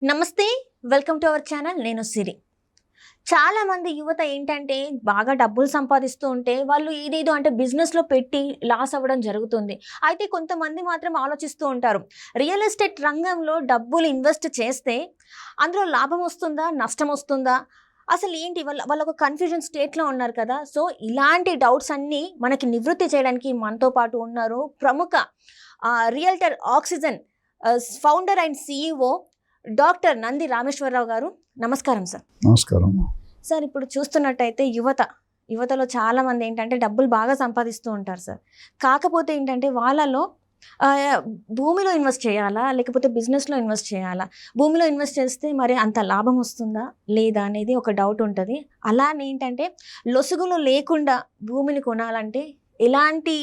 నమస్తే. Welcome to our channel. నేను సిరి. చాలా మంది యువత ఏంటంటే బాగా డబ్బులు సంపాదిస్తూ ఉంటే వాళ్ళు ఇదేదో అంటే బిజినెస్‌లో పెట్టి లాస్ అవ్వడం జరుగుతుంది. అయితే కొంతమంది మాత్రం ఆలోచిస్తూ ఉంటారు. రియల్ ఎస్టేట్ రంగంలో డబ్బులు ఇన్వెస్ట్ చేస్తే అందులో లాభం వస్తుందా? నష్టం వస్తుందా? అసలు ఏంటి వాళ్ళొక కన్‌ఫ్యూజన్ స్టేట్‌లో ఉన్నారు కదా! సో, ఇలాంటి డౌట్స్ అన్నీ మనకి నివృత్తి చేయడానికి మనతో పాటు ఉన్నారు ప్రముఖ realtor oxygen founder and CEO doctor Nandi Rameshwar Rao గారు. నమస్కారం సార్. నమస్కారం. సార్, ఇప్పుడు చూస్తున్నట్టయితే యువతలో చాలామంది ఏంటంటే డబ్బులు బాగా సంపాదిస్తూ ఉంటారు సార్. కాకపోతే ఏంటంటే వాళ్ళలో భూమిలో ఇన్వెస్ట్ చేయాలా? లేకపోతే బిజినెస్‌లో ఇన్వెస్ట్ చేయాలా? భూమిలో ఇన్వెస్ట్ చేస్తే మరి అంత లాభం వస్తుందా? లేదా? అనేది ఒక డౌట్ ఉంటది. అలానే ఏంటంటే లొసుగులు లేకుండా భూమిని కొనాలంటే ఎలాంటి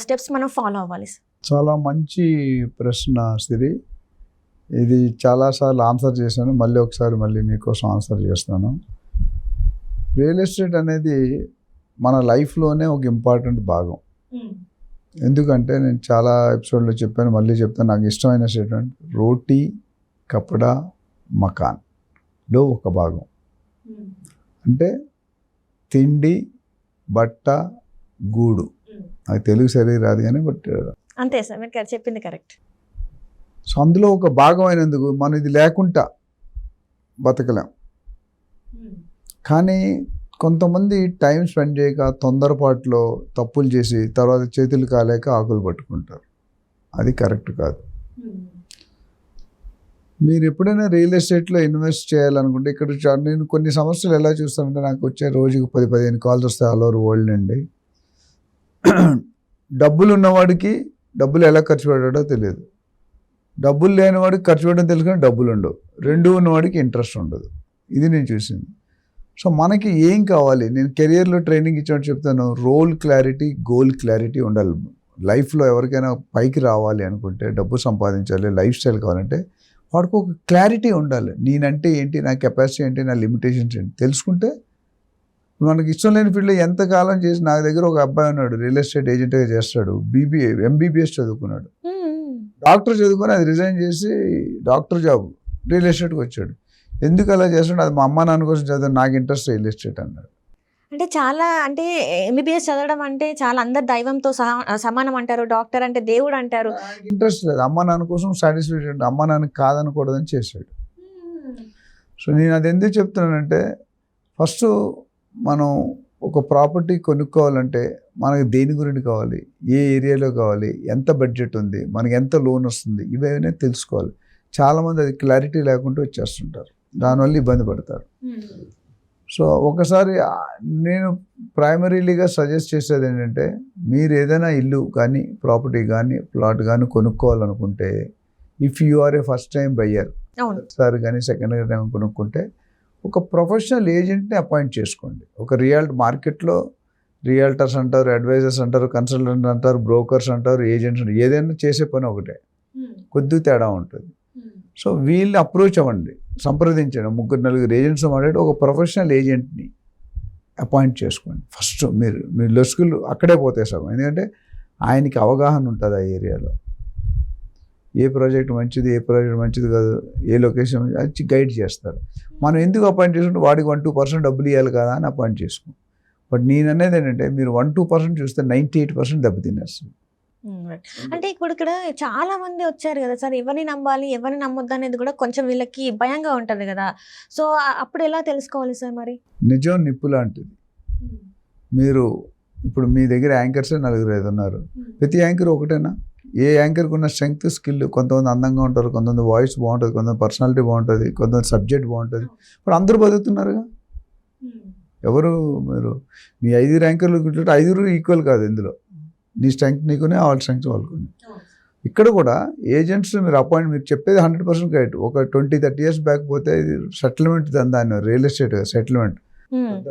స్టెప్స్ మనం ఫాలో అవ్వాలి సార్? చాలా మంచి ప్రశ్న సిరి. ఇది చాలాసార్లు ఆన్సర్ చేశాను. మళ్ళీ మీకోసం ఆన్సర్ చేస్తాను. రియల్ ఎస్టేట్ అనేది మన లైఫ్లోనే ఒక ఇంపార్టెంట్ భాగం. ఎందుకంటే నేను చాలా ఎపిసోడ్లో చెప్పాను, మళ్ళీ చెప్తాను. నాకు ఇష్టమైన స్టేట్మెంట్ రోటీ కపడా మకాన్లో ఒక భాగం. అంటే తిండి, బట్ట, గూడు. అది తెలుగు సరిగ్గా రాదు కానీ అంతే సార్, మీరు చెప్పింది కరెక్ట్. సో అందులో ఒక భాగం అయినందుకు మనం ఇది లేకుండా బతకలేం. కానీ కొంతమంది టైం స్పెండ్ చేయక తొందరపాటులో తప్పులు చేసి తర్వాత చేతులు కాలేక ఆకులు పట్టుకుంటారు. అది కరెక్ట్ కాదు. మీరు ఎప్పుడైనా రియల్ ఎస్టేట్లో ఇన్వెస్ట్ చేయాలనుకుంటే ఇక్కడ నేను కొన్ని సమస్యలు ఎలా చూస్తానంటే, నాకు వచ్చే రోజుకు 10-15 కాల్స్ వస్తాయి ఆల్ ఓవర్ వరల్డ్ నుండి. డబ్బులు ఉన్నవాడికి డబ్బులు ఎలా ఖర్చు పెట్టాడో తెలియదు, డబ్బులు లేనివాడికి ఖర్చు పెట్టడం తెలుసు కానీ డబ్బులు ఉండవు, రెండు ఉన్నవాడికి ఇంట్రెస్ట్ ఉండదు. ఇది నేను చూసింది. సో మనకి ఏం కావాలి? నేను కెరియర్లో ట్రైనింగ్ ఇచ్చినట్టు చెప్తాను, రోల్ క్లారిటీ, గోల్ క్లారిటీ ఉండాలి. లైఫ్లో ఎవరికైనా పైకి రావాలి అనుకుంటే, డబ్బు సంపాదించాలి, లైఫ్ స్టైల్ కావాలంటే వాడికి ఒక క్లారిటీ ఉండాలి. నేనంటే ఏంటి, నా కెపాసిటీ ఏంటి, నా లిమిటేషన్స్ ఏంటి తెలుసుకుంటే మనకి ఇష్టం లేని ఫీల్డ్లో ఎంతకాలం చేసి. నా దగ్గర ఒక అబ్బాయి ఉన్నాడు, రియల్ ఎస్టేట్ ఏజెంట్గా చేస్తాడు, ఎంబీబీఎస్ చదువుకున్నాడు, డాక్టర్ చదువుకొని అది రిజైన్ చేసి డాక్టర్ జాబ్ రియల్ ఎస్టేట్కి వచ్చాడు. ఎందుకు అలా చేస్తాడు? అది మా అమ్మ నాన్న కోసం చదివాను, నాకు ఇంట్రెస్ట్ రియల్ ఎస్టేట్ అన్నాడు. అంటే చాలా అంటే ఎంబీబీఎస్ చదవడం అంటే చాలా అందరు దైవంతో సమానం అంటారు, డాక్టర్ అంటే దేవుడు అంటారు. ఇంట్రెస్ట్ లేదు, అమ్మ నాన్న కోసం సాటిస్ఫాక్షన్, అమ్మ నాన్నకి కాదనకూడదని చేశాడు. సో నేను అది ఎందుకు చెప్తున్నానంటే, ఫస్ట్ మనం ఒక ప్రాపర్టీ కొనుక్కోవాలంటే మనకి దేని గురించి కావాలి, ఏ ఏరియాలో కావాలి, ఎంత బడ్జెట్ ఉంది, మనకి ఎంత లోన్ వస్తుంది, ఇవన్నీ తెలుసుకోవాలి. చాలామంది అది క్లారిటీ లేకుండా వచ్చేస్తుంటారు, దానివల్ల ఇబ్బంది పడతారు. సో ఒకసారి నేను ప్రైమరీలీగా సజెస్ట్ చేసేది ఏంటంటే, మీరు ఏదైనా ఇల్లు కానీ ప్రాపర్టీ కానీ ప్లాట్ కానీ కొనుక్కోవాలనుకుంటే, if you are a first time buyer, ఒకసారి కానీ సెకండ్ టైం కొనుక్కుంటే ఒక ప్రొఫెషనల్ ఏజెంట్ని అపాయింట్ చేసుకోండి. ఒక మార్కెట్లో రియల్టర్స్ అంటారు, అడ్వైజర్స్ అంటారు, కన్సల్టెంట్ అంటారు, బ్రోకర్స్ అంటారు, ఏజెంట్స్ అంటారు. ఏదైనా చేసే పని ఒకటే, కొద్ది తేడా ఉంటుంది. సో వీళ్ళని అప్రోచ్ అవ్వండి, సంప్రదించండి. 3-4 ఏజెంట్స్ మాట్లాడి ఒక ప్రొఫెషనల్ ఏజెంట్ని అపాయింట్ చేసుకోండి. ఫస్ట్ మీరు లొసుగులు అక్కడే పోతాయి సగం. ఎందుకంటే ఆయనకి అవగాహన ఉంటుంది ఆ ఏరియాలో, ఏ ప్రాజెక్ట్ మంచిది, ఏ ప్రాజెక్ట్ మంచిది కాదు, ఏ లొకేషన్ మంచి గైడ్ చేస్తారు. మనం ఎందుకు అపాయింట్ చేసుకుంటే వాడికి 1-2% డబ్బులు ఇవ్వాలి కదా అని అపాయింట్ చేసుకోం. బట్ నేను అనేది ఏంటంటే, మీరు 1-2% చూస్తే 98% దెబ్బతినేస్తుంది. అంటే ఇప్పుడు ఇక్కడ చాలా మంది వచ్చారు కదా సార్, ఎవరిని నమ్మాలి ఎవరిని నమ్మొద్దు అనేది కూడా కొంచెం వీళ్ళకి భయంగా ఉంటుంది కదా. సో అప్పుడు ఎలా తెలుసుకోవాలి సార్? మరి నిజం నిప్పు లాంటిది. మీరు ఇప్పుడు మీ దగ్గర యాంకర్సే 4-5 ఉన్నారు, ప్రతి యాంకర్ ఒకటేనా? ఏ యాంకర్కి ఉన్న స్ట్రెంగ్త్, స్కిల్. కొంతమంది అందంగా ఉంటారు, కొంతమంది వాయిస్ బాగుంటుంది, కొంతమంది పర్సనాలిటీ బాగుంటుంది, కొంతమంది సబ్జెక్ట్ బాగుంటుంది. ఇప్పుడు అందరూ బతుకుతున్నారుగా. ఎవరు మీరు మీ 5 యాంకర్లు 5 ఈక్వల్ కాదు. ఇందులో నీ స్ట్రెంగ్త్ నీకునే, వాళ్ళ స్ట్రెంగ్త్ వాళ్ళకునే. ఇక్కడ కూడా ఏజెంట్స్ మీరు అపాయింట్, మీరు చెప్పేది 100% కరెక్ట్. ఒక 20-30 years బ్యాక్ పోతే ఇది సెటిల్మెంట్ దాన్ని రియల్ ఎస్టేట్ సెటిల్మెంట్.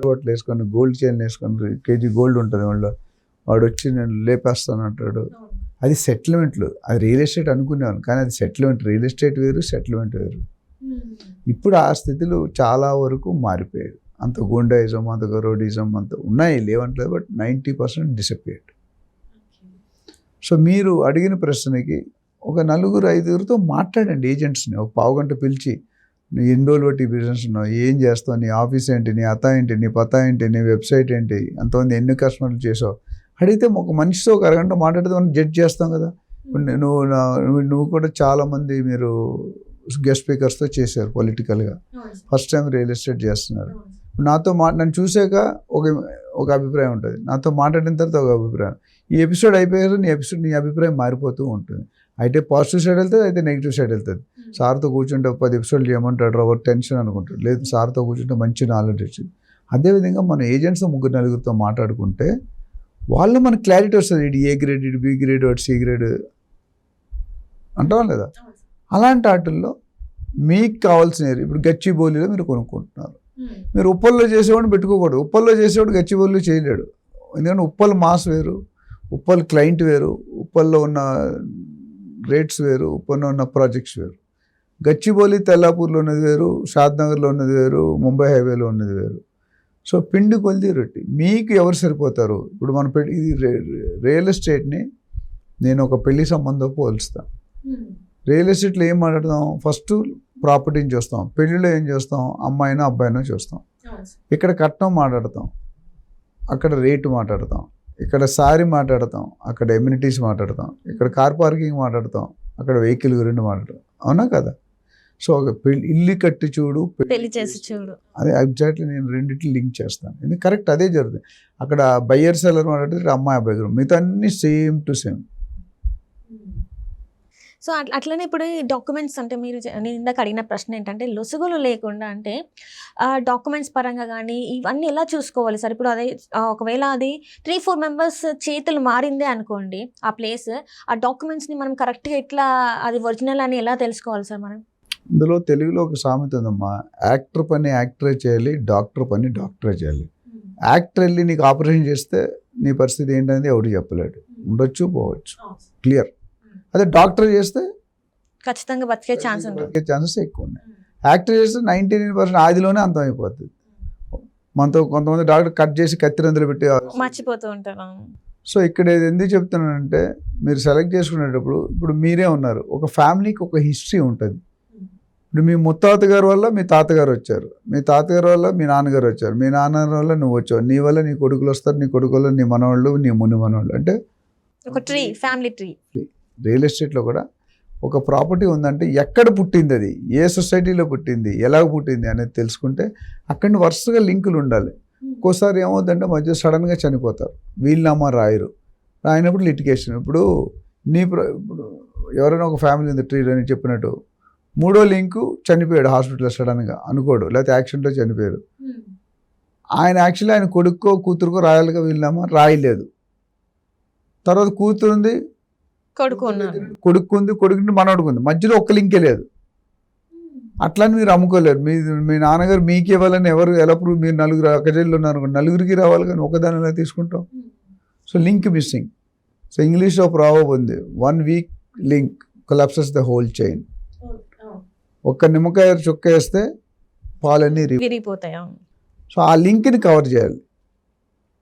బట్టలు వేసుకొని, గోల్డ్ చైన్ వేసుకొని, కేజీ గోల్డ్ ఉంటుంది వాళ్ళలో, వాడు వచ్చి నేను లేపేస్తాను అంటాడు. అది సెటిల్మెంట్లు. అది రియల్ ఎస్టేట్ అనుకునేవాళ్ళు, కానీ అది సెటిల్మెంట్. రియల్ ఎస్టేట్ వేరు, సెటిల్మెంట్ వేరు. ఇప్పుడు ఆ స్థితిలో చాలా వరకు మారిపోయాయి. అంత గూండాయిజం, అంత గరోడిజం అంత ఉన్నాయి, లేవంటలేదు, బట్ 90% డిసపియర్డ్. సో మీరు అడిగిన ప్రశ్నకి ఒక 4-5 మాట్లాడండి ఏజెంట్స్ని. ఒక పావుగంట పిలిచి నువ్వు ఎన్ని రోజులు బట్టి బిజినెస్ ఉన్నావు, ఏం చేస్తావు, నీ ఆఫీస్ ఏంటి, నీ అత్త ఏంటి, నీ పతా ఏంటి, నీ వెబ్సైట్ ఏంటి, అంతమంది ఎన్ని కస్టమర్లు చేసావు అడిగితే ఒక మనిషితో ఒక అరగంట మాట్లాడితే మనం జడ్జ్ చేస్తాం కదా. నువ్వు కూడా చాలామంది మీరు గెస్ట్ స్పీకర్స్తో చేశారు పొలిటికల్గా, ఫస్ట్ టైం రియల్ ఎస్టేట్ చేస్తున్నారు. నాతో నన్ను చూసాక ఒక అభిప్రాయం ఉంటుంది, నాతో మాట్లాడిన తర్వాత ఒక అభిప్రాయం. ఈ ఎపిసోడ్ అయిపోయారు నీ అభిప్రాయం మారిపోతూ ఉంటుంది. అయితే పాజిటివ్ సైడ్ వెళ్తుంది, అయితే నెగిటివ్ సైడ్ వెళ్తుంది. సార్తో కూర్చుంటే 10 ఎపిసోడ్లు చేయమంటాడు, ఎవరు టెన్షన్ అనుకుంటాడు. లేదు సార్తో కూర్చుంటే మంచి నాలెడ్జ్ వచ్చింది. అదేవిధంగా మన ఏజెంట్స్ 3-4 మాట్లాడుకుంటే వాళ్ళు మనకు క్లారిటీ వస్తుంది. ఇటు ఏ గ్రేడ్, ఇటు బి గ్రేడ్, ఇటు సి గ్రేడ్ అంటాం లేదా. అలాంటి వాటిల్లో మీకు కావాల్సిన ఇప్పుడు గచ్చిబౌలిలో మీరు కొనుక్కుంటున్నారు. మీరు ఉప్పల్లో చేసేవాడిని పెట్టుకోకూడదు. ఉప్పల్లో చేసేవాడు గచ్చిబౌలిలో చేయలేడు. ఎందుకంటే ఉప్పల్ మాస్ వేరు, ఉప్పల్ క్లయింట్ వేరు, ఉప్పల్లో ఉన్న రేట్స్ వేరు, ఉప్పల్లో ఉన్న ప్రాజెక్ట్స్ వేరు. గచ్చిబౌలి తెల్లాపూర్లో ఉన్నది వేరు, షాద్నగర్లో ఉన్నది వేరు, ముంబై హైవేలో ఉన్నది వేరు. సో పిండి కొలిది రొట్టి మీకు ఎవరు సరిపోతారు. ఇప్పుడు మన ఇది రియల్ ఎస్టేట్ని నేను ఒక పెళ్లి సంబంధం పోల్స్తాను. రియల్ ఎస్టేట్లో ఏం మాట్లాడతాం, ఫస్ట్ ప్రాపర్టీని చూస్తాం, పెళ్ళిలో ఏం చూస్తాం, అమ్మాయినో అబ్బాయినో చూస్తాం. ఇక్కడ కట్నం మాట్లాడతాం, అక్కడ రేటు మాట్లాడతాం, ఇక్కడ సారీ మాట్లాడతాం, అక్కడ ఎమ్యూనిటీస్ మాట్లాడతాం, ఇక్కడ కార్ పార్కింగ్ మాట్లాడతాం, అక్కడ వెహికల్ గురించి మాట్లాడతాం. అవునా కదా. సో ఒక ఇల్లు కట్టి చూడు, పెళ్లి చేసి చూడు, అదే ఎగ్జాక్ట్లీ నేను రెండింటిని లింక్ చేస్తాను. ఇది కరెక్ట్, అదే జరుగుతుంది. అక్కడ బయ్యర్ సెల్లర్ మాట్లాడితే అమ్మాయి అబ్బాయి గురించి, మిగతా అన్ని సేమ్ టు సేమ్. సో అట్లనే ఇప్పుడు ఈ డాక్యుమెంట్స్ అంటే నేను ఇందాక అడిగిన ప్రశ్న ఏంటంటే లొసుగులు లేకుండా అంటే డాక్యుమెంట్స్ పరంగా కానీ ఇవన్నీ ఎలా చూసుకోవాలి సార్. ఇప్పుడు అదే ఒకవేళ అది 3-4 మెంబర్స్ చేతులు మారిందే అనుకోండి ఆ ప్లేస్, ఆ డాక్యుమెంట్స్ని మనం కరెక్ట్గా ఎట్లా అది ఒరిజినల్ అని ఎలా తెలుసుకోవాలి సార్ మనం. ఇందులో తెలుగులో ఒక సామెత ఉందమ్మా, యాక్టర్ పని యాక్టరే చేయాలి, డాక్టర్ పని డాక్టరే చేయాలి. యాక్టర్ వెళ్ళి నీకు ఆపరేషన్ చేస్తే నీ పరిస్థితి ఏంటనేది ఎవడు చెప్పలేడు, ఉండొచ్చు పోవచ్చు, క్లియర్. అదే డాక్టర్ చేస్తే ఖచ్చితంగా బతికే ఛాన్సెస్ ఎక్కువ ఉన్నాయి. యాక్టర్ చేస్తే 99% ఆదిలోనే అంతమైపోతుంది. మనతో కొంతమంది డాక్టర్ కట్ చేసి కత్తిరందులు పెట్టి మర్చిపోతూ ఉంటారు. సో ఇక్కడ ఎందుకు చెప్తున్నానంటే మీరు సెలెక్ట్ చేసుకునేటప్పుడు ఇప్పుడు మీరే ఉన్నారు, ఒక ఫ్యామిలీకి ఒక హిస్టరీ ఉంటుంది. ఇప్పుడు మీ ముత్తాత గారి వల్ల మీ తాతగారు వచ్చారు, మీ తాతగారి వల్ల మీ నాన్నగారు వచ్చారు, మీ నాన్నగారి వల్ల నువ్వు వచ్చావు, నీ వల్ల నీ కొడుకులు వస్తారు, నీ కొడుకు వల్ల నీ మనవాళ్ళు, నీ ముని మనవాళ్ళు. అంటే ఒక ట్రీ, ఫ్యామిలీ ట్రీ. రియల్ ఎస్టేట్లో కూడా ఒక ప్రాపర్టీ ఉందంటే ఎక్కడ పుట్టింది, అది ఏ సొసైటీలో పుట్టింది, ఎలా పుట్టింది అనేది తెలుసుకుంటే అక్కడ వరుసగా లింకులు ఉండాలి. ఒక్కోసారి ఏమవుతుందంటే మధ్య సడన్గా చనిపోతారు, వీళ్ళమ్మ రాయినప్పుడు లిటిగేషన్. ఇప్పుడు ఇప్పుడు ఎవరైనా ఒక ఫ్యామిలీ ఉంది ట్రీ అని చెప్పినట్టు, 3వ లింకు చనిపోయాడు హాస్పిటల్లో సడన్గా అనుకోడు, లేకపోతే యాక్సిడెంట్లో చనిపోయారు. యాక్చువల్లీ ఆయన కొడుకో కూతురుకో రాయాలిగా, వీళ్ళమ్మ రాయలేదు. తర్వాత కూతురుంది, కొడుకుంది, కొడుకుంది, మనవడుకుంది, మధ్యలో ఒక్క లింకే లేదు. అట్లని మీరు అమ్ముకోలేరు. మీ నాన్నగారు మీకు ఇవ్వాలని ఎవరు ఎలా ప్రూవ్, మీరు 4 అక్కజల్లు ఉన్నారు, 4కి రావాలి కానీ ఒకదాని ఎలా తీసుకుంటాం. So link missing. సో ఇంగ్లీష్లో ప్రావర్బ్ ఉంది, 1 weak link collapses the whole chain. ఒక్క నిమ్మకాయ చుక్క వేస్తే పాలన్నీ విరిగిపోతాయి. సో ఆ లింక్ని కవర్ చేయాలి.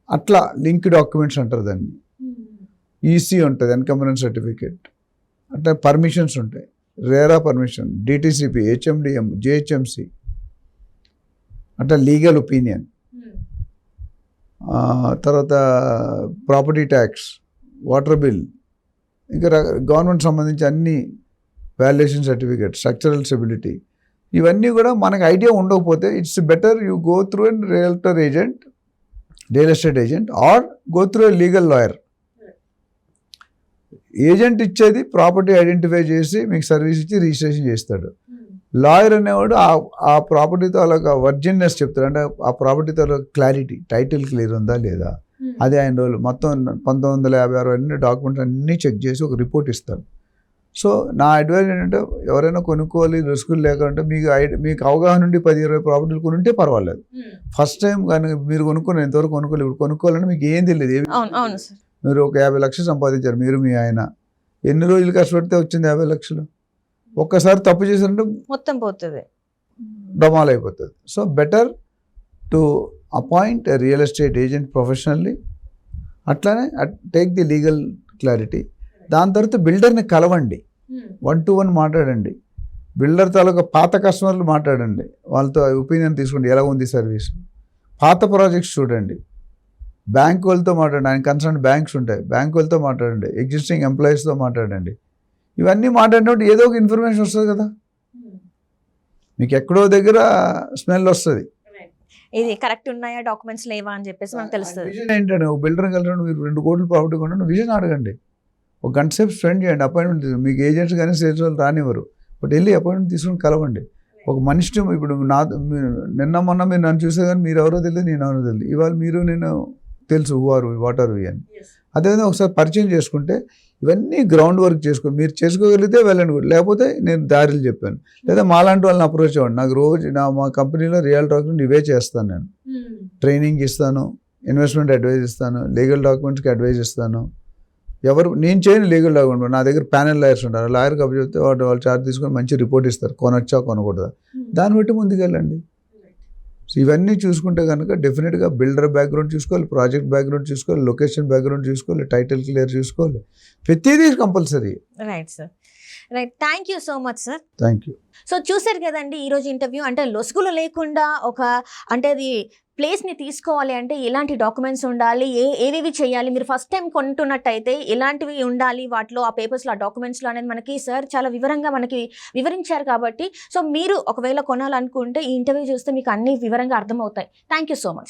అట్లా లింక్ డాక్యుమెంట్స్ అంటారు దాన్ని. ఈసీ ఉంటుంది, ఎన్కంబరెన్స్ సర్టిఫికేట్, అంటే పర్మిషన్స్ ఉంటాయి, రేరా పర్మిషన్, డిటిసిపి, హెచ్ఎండిఎం, జిహెచ్ఎంసి, అంటే లీగల్ ఒపీనియన్, తర్వాత ప్రాపర్టీ ట్యాక్స్, వాటర్ బిల్, ఇంకా గవర్నమెంట్ సంబంధించి అన్ని వాల్యుయేషన్ సర్టిఫికేట్, స్ట్రక్చరల్ స్టెబిలిటీ, ఇవన్నీ కూడా మనకు ఐడియా ఉండకపోతే it's better you go through an real estate agent or go through a legal lawyer. Agent ఇచ్చేది ప్రాపర్టీ ఐడెంటిఫై చేసి మీకు సర్వీస్ ఇచ్చి రిజిస్ట్రేషన్ చేస్తాడు. లాయర్ అనేవాడు ఆ ప్రాపర్టీతో అలాగ వర్జిన్నెస్ చెప్తాడు, అంటే ఆ ప్రాపర్టీతో క్లారిటీ, టైటిల్ క్లియర్ ఉందా లేదా, అది ఆయన రోజులు మొత్తం 1956 అన్ని డాక్యుమెంట్స్ అన్నీ చెక్ చేసి ఒక రిపోర్ట్ ఇస్తాడు. సో నా అడ్వైజ్ ఏంటంటే ఎవరైనా కొనుక్కోవాలి రిస్కులు లేకుంటే మీకు అవగాహన నుండి 10-20 ప్రాపర్టీలు కొనుంటే పర్వాలేదు. ఫస్ట్ టైం కానీ మీరు కొనుక్కుని ఎంతవరకు కొనుక్కోలేదు, ఇప్పుడు కొనుక్కోవాలంటే మీకు ఏం తెలియదు. మీరు ఒక 50 లక్షలు సంపాదించారు, మీరు మీ ఆయన ఎన్ని రోజులు కష్టపడితే వచ్చింది 50 లక్షలు. ఒక్కసారి తప్పు చేసినట్టు మొత్తం పోతుంది, డమాల్ అయిపోతుంది. So better to appoint a real estate agent professionally, అట్లానే టేక్ ది లీగల్ క్లారిటీ. దాని తర్వాత బిల్డర్ని కలవండి, 1-to-1 మాట్లాడండి. బిల్డర్ తాలూకా పాత కస్టమర్లు మాట్లాడండి, వాళ్ళతో ఒపీనియన్ తీసుకోండి ఎలా ఉంది సర్వీస్. పాత ప్రాజెక్ట్స్ చూడండి, బ్యాంక్ వాళ్ళతో మాట్లాడండి, ఆయన కన్సర్న్ బ్యాంక్స్ ఉంటాయి, బ్యాంక్ వాళ్ళతో మాట్లాడండి, ఎగ్జిస్టింగ్ ఎంప్లాయీస్తో మాట్లాడండి. ఇవన్నీ మాట్లాడినప్పుడు ఏదో ఒక ఇన్ఫర్మేషన్ వస్తుంది కదా, మీకు ఎక్కడో దగ్గర స్మెల్ వస్తుంది. ఇది కరెక్ట్ ఉన్నాయా, డాక్యుమెంట్స్ లేవా అని చెప్పేసి మనకు తెలుస్తుంది. విజన్ ఏంటంటే ఒక బిల్డర్ కలిసి మీరు 2 కోట్ల ప్రాపర్టీ కొనండి, విజన్ అడగండి, ఒక గంట సేపు స్పెండ్ చేయండి, అపాయింట్మెంట్ తీసుకోండి. మీకు ఏజెంట్స్ కానీ సేల్స్ వాళ్ళు రానివ్వరు, బట్ వెళ్ళి అపాయింట్మెంట్ తీసుకొని కలవండి. ఒక మనిషిని ఇప్పుడు నిన్న మొన్న మీరు నన్ను చూసే కానీ మీరు ఎవరో తెలియదు, నేను ఎవరో తెలియదు. ఇవాళ మీరు నేను తెలుసు వాట్ ఆర్ వి అని. అదేవిధంగా ఒకసారి పరిచయం చేసుకుంటే ఇవన్నీ గ్రౌండ్ వర్క్ చేసుకోండి. మీరు చేసుకోగలిగితే వెళ్ళండి, లేకపోతే నేను దారిలు చెప్పాను, లేదా మాలాంటి వాళ్ళని అప్రోచ్ అవ్వండి. నాకు రోజు మా కంపెనీలో రియల్ డాక్యుమెంట్ ఇవే చేస్తాను, నేను ట్రైనింగ్ ఇస్తాను, ఇన్వెస్ట్మెంట్ అడ్వైజ్ ఇస్తాను, లీగల్ డాక్యుమెంట్స్కి అడ్వైజ్ ఇస్తాను. నేను చేయను లీగల్ డాక్యుమెంట్, నా దగ్గర ప్యానెల్ లాయర్స్ ఉంటారు, లాయర్కి అప్పు చెప్తే వాళ్ళు చార్జ్ తీసుకొని మంచి రిపోర్ట్ ఇస్తారు, కొనొచ్చా కొనకూడదా, దాన్ని బట్టి ముందుకెళ్ళండి. సో ఇవన్నీ చూసుకుంటే కనుక డెఫినెట్గా బిల్డర్ బ్యాక్గ్రౌండ్ చూసుకోవాలి, ప్రాజెక్ట్ బ్యాక్గ్రౌండ్ చూసుకోవాలి, లొకేషన్ బ్యాక్గ్రౌండ్ చూసుకోవాలి, టైటిల్ క్లియర్ చూసుకోవాలి, ప్రతిదీ compulsory. Right sir, right. Thank you so much sir. Thank you. So చూసారు కదండి ఈరోజు ఇంటర్వ్యూ. అంటే లొసుగులు లేకుండా అంటే అది ప్లేస్ని తీసుకోవాలి అంటే ఎలాంటి డాక్యుమెంట్స్ ఉండాలి, ఏవేవి చేయాలి, మీరు ఫస్ట్ టైం కొంటున్నట్టయితే ఎలాంటివి ఉండాలి వాటిలో, ఆ పేపర్స్లో, ఆ డాక్యుమెంట్స్లో అనేది మనకి సార్ చాలా వివరంగా మనకి వివరించారు. కాబట్టి సో మీరు ఒకవేళ కొనాలనుకుంటే ఈ ఇంటర్వ్యూ చూస్తే మీకు అన్ని వివరంగా అర్థమవుతాయి. Thank you so much.